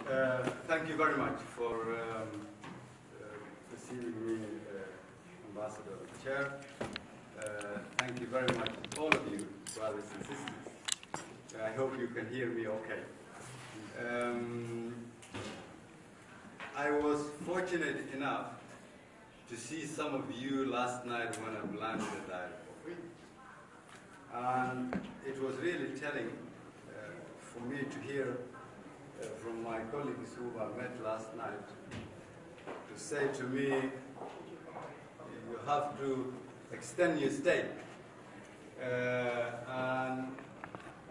Thank you very much for receiving me, Ambassador of the Chair. Thank you very much, all of you, brothers and sisters. I hope you can hear me okay. I was fortunate enough to see some of you last night when I landed at the airport. And it was really telling for me to hear from my colleagues who I met last night to say to me, you have to extend your stay. And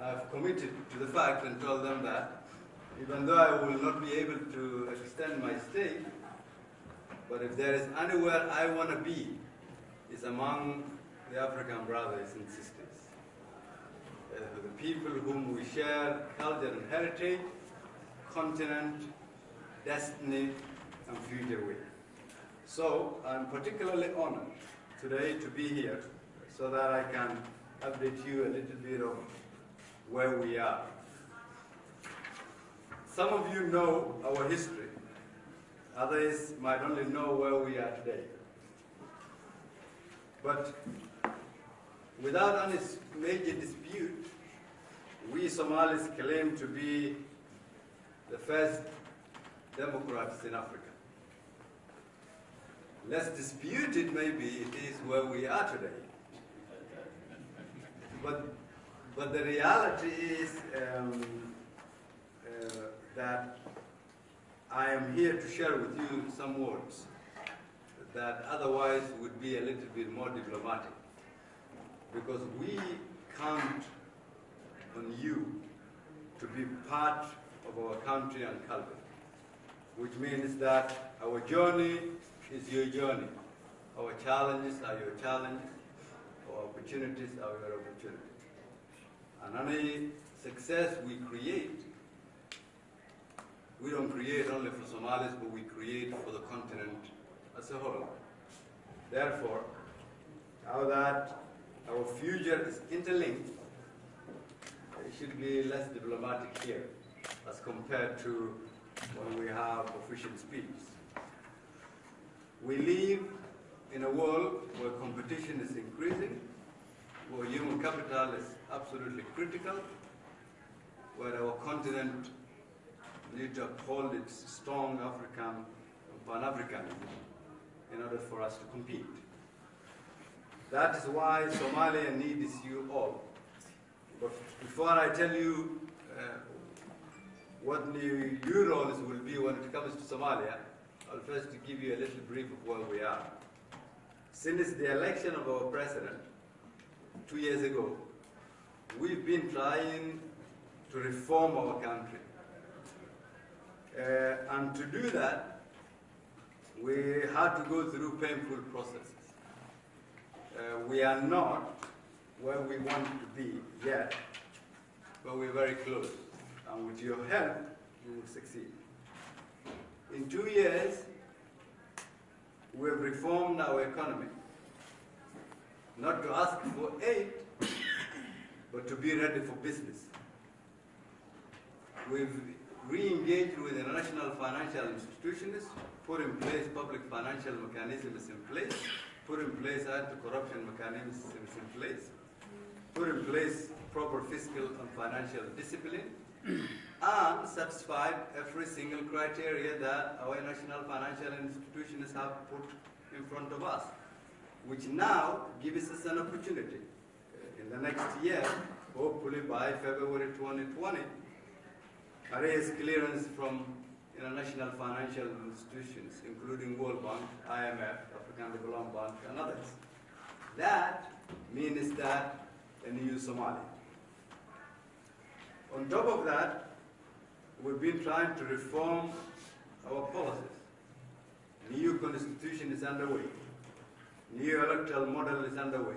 I've committed to the fact and told them that even though I will not be able to extend my stay, but if there is anywhere I want to be, it's among the African brothers and sisters. The people whom we share culture and heritage, continent, destiny, and future with. So I'm particularly honored today to be here so that I can update you a little bit of where we are. Some of you know our history. Others might only know where we are today. But without any major dispute, we Somalis claim to be the first democrats in Africa. Less disputed maybe it is where we are today. But the reality is that I am here to share with you some words that otherwise would be a little bit more diplomatic, because we count on you to be part of our country and culture, which means that our journey is your journey. Our challenges are your challenges. Our opportunities are your opportunities. And any success we create, we don't create only for Somalis, but we create for the continent as a whole. Therefore, now that our future is interlinked, it should be less diplomatic here as compared to when we have official speeches. We live in a world where competition is increasing, where human capital is absolutely critical, where our continent needs to uphold its strong African and Pan-Africanism in order for us to compete. That is why Somalia needs you all. But before I tell you what your roles will be when it comes to Somalia, I'll first give you a little brief of where we are. Since the election of our president 2 years ago, we've been trying to reform our country. And to do that, we had to go through painful processes. We are not where we want to be yet, but we're very close. And with your help, we will succeed. In 2 years, we have reformed our economy. Not to ask for aid, but to be ready for business. We've re-engaged with international financial institutions, put in place public financial mechanisms in place, put in place anti-corruption mechanisms in place, put in place proper fiscal and financial discipline, and satisfied every single criteria that our national financial institutions have put in front of us, which now gives us an opportunity. In the next year, hopefully by February 2020, raise clearance from international financial institutions, including World Bank, IMF, African Development Bank, and others. That means that a new Somalia. On top of that, we've been trying to reform our policies. New constitution is underway. New electoral model is underway.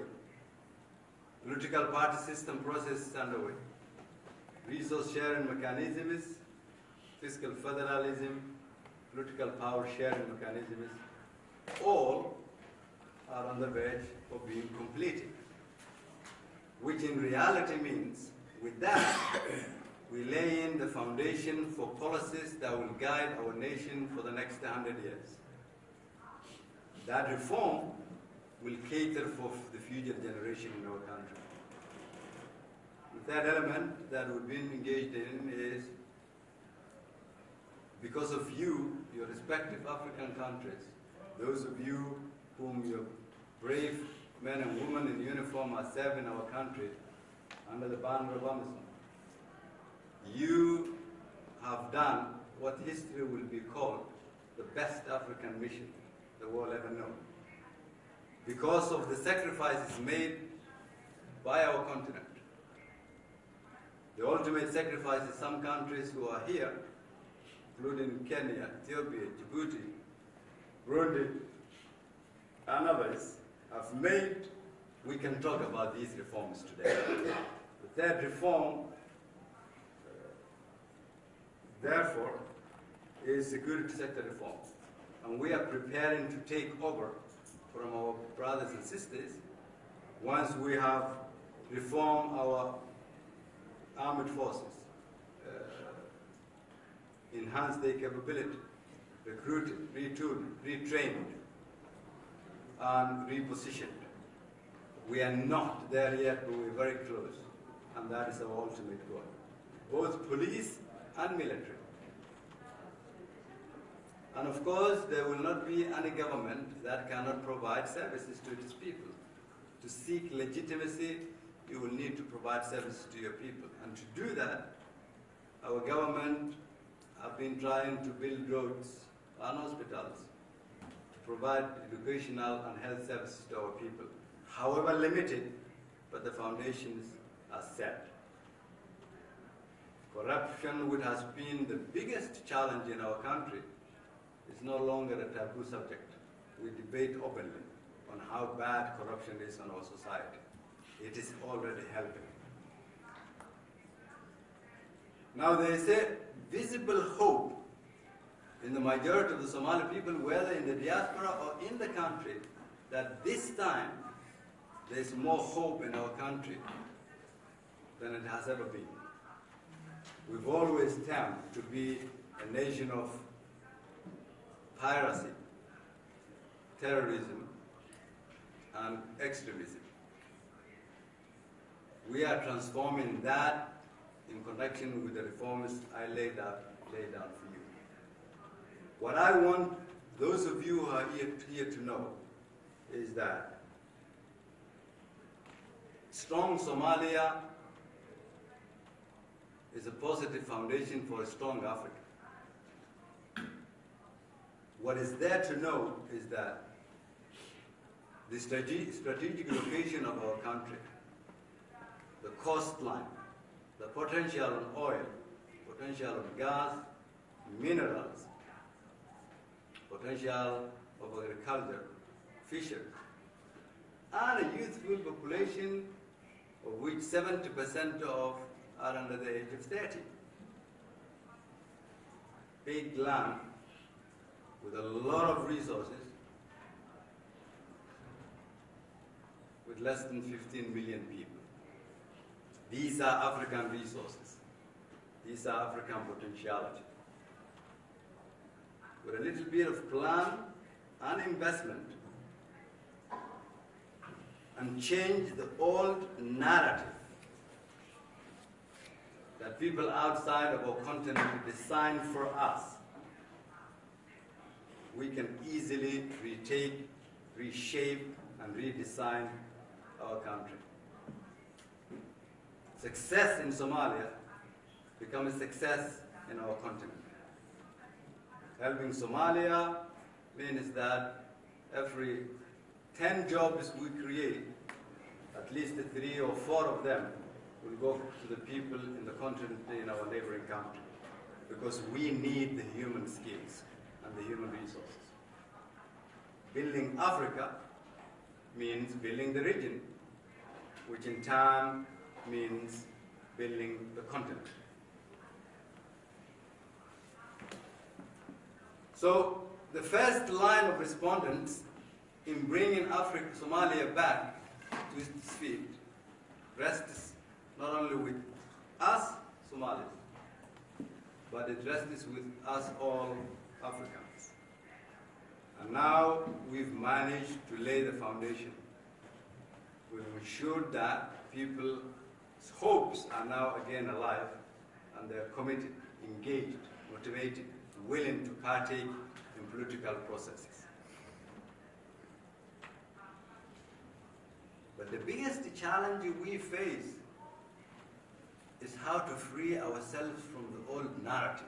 Political party system process is underway. Resource sharing mechanisms, fiscal federalism, political power sharing mechanisms, all are on the verge of being completed. Which in reality means, with that, we lay in the foundation for policies that will guide our nation for the next 100 years. That reform will cater for the future generation in our country. The third element that we've been engaged in is, because of you, your respective African countries, those of you whom your brave men and women in uniform are serving our country under the banner of AMISOM, you have done what history will be called the best African mission the world ever known. Because of the sacrifices made by our continent. The ultimate sacrifices some countries who are here, including Kenya, Ethiopia, Djibouti, Burundi, and others, have made. We can talk about these reforms today. The third reform, therefore, is security sector reform. And we are preparing to take over from our brothers and sisters once we have reformed our armed forces, enhanced their capability, recruited, retooled, retrained, and repositioned. We are not there yet, but we're very close, and that is our ultimate goal, both police and military. And of course, there will not be any government that cannot provide services to its people. To seek legitimacy, you will need to provide services to your people. And to do that, our government have been trying to build roads and hospitals to provide educational and health services to our people. However limited, but the foundations are set. Corruption, which has been the biggest challenge in our country, is no longer a taboo subject. We debate openly on how bad corruption is on our society. It is already helping. Now there is a visible hope in the majority of the Somali people, whether in the diaspora or in the country, that this time there is more hope in our country than it has ever been. We've always termed to be a nation of piracy, terrorism, and extremism. We are transforming that in connection with the reforms I laid down for you. What I want those of you who are here to know is that strong Somalia is a positive foundation for a strong Africa. What is there to know is that the strategic location of our country, the coastline, the potential of oil, potential of gas, minerals, potential of agriculture, fisheries, and a youthful population of which 70% of are under the age of 30. Big land with a lot of resources, with less than 15 million people. These are African resources. These are African potentiality. With a little bit of plan and investment, and change the old narrative that people outside of our continent designed for us, we can easily retake, reshape, and redesign our country. Success in Somalia becomes a success in our continent. Helping Somalia means that every 10 jobs we create, at least 3 or 4 of them will go to the people in the continent in our neighboring country, because we need the human skills and the human resources. Building Africa means building the region, which in turn means building the continent. So the first line of respondents in bringing Somalia back to its feet rests not only with us, Somalis, but it rests with us all Africans. And now we've managed to lay the foundation. We've ensured that people's hopes are now again alive, and they're committed, engaged, motivated, willing to partake in political processes. But the biggest challenge we face is how to free ourselves from the old narrative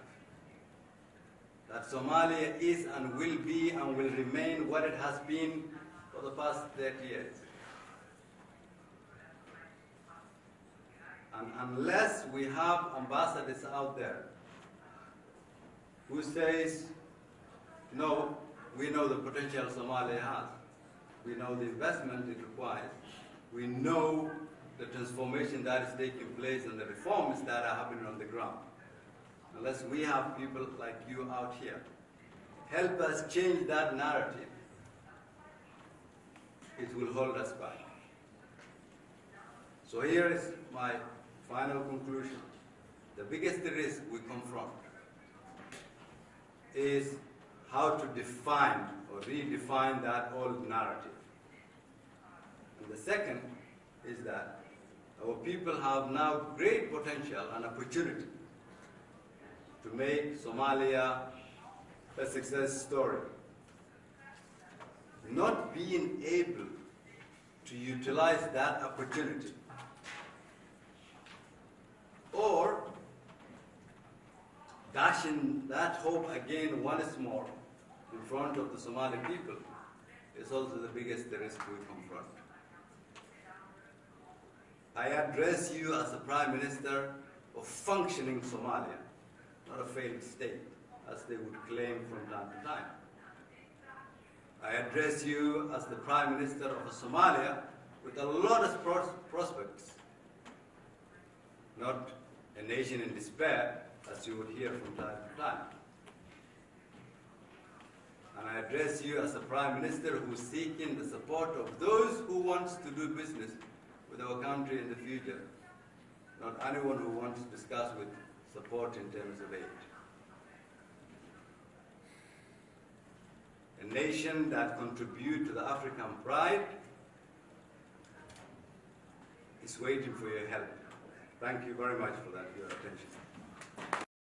that Somalia is and will be and will remain what it has been for the past 30 years. And unless we have ambassadors out there who says, no, we know the potential Somalia has, we know the investment it requires, we know the transformation that is taking place and the reforms that are happening on the ground. Unless we have people like you out here help us change that narrative, it will hold us back. So here is my final conclusion. The biggest risk we confront is how to define or redefine that old narrative. And the second is that our people have now great potential and opportunity to make Somalia a success story. Not being able to utilize that opportunity or dashing that hope again once more in front of the Somali people is also the biggest risk we confront. I address you as the Prime Minister of functioning Somalia, not a failed state, as they would claim from time to time. I address you as the Prime Minister of Somalia with a lot of prospects, not a nation in despair, as you would hear from time to time. And I address you as a Prime Minister who's seeking the support of those who want to do business with our country in the future, not anyone who wants to discuss with support in terms of aid. A nation that contributes to the African pride is waiting for your help. Thank you very much for that, your attention.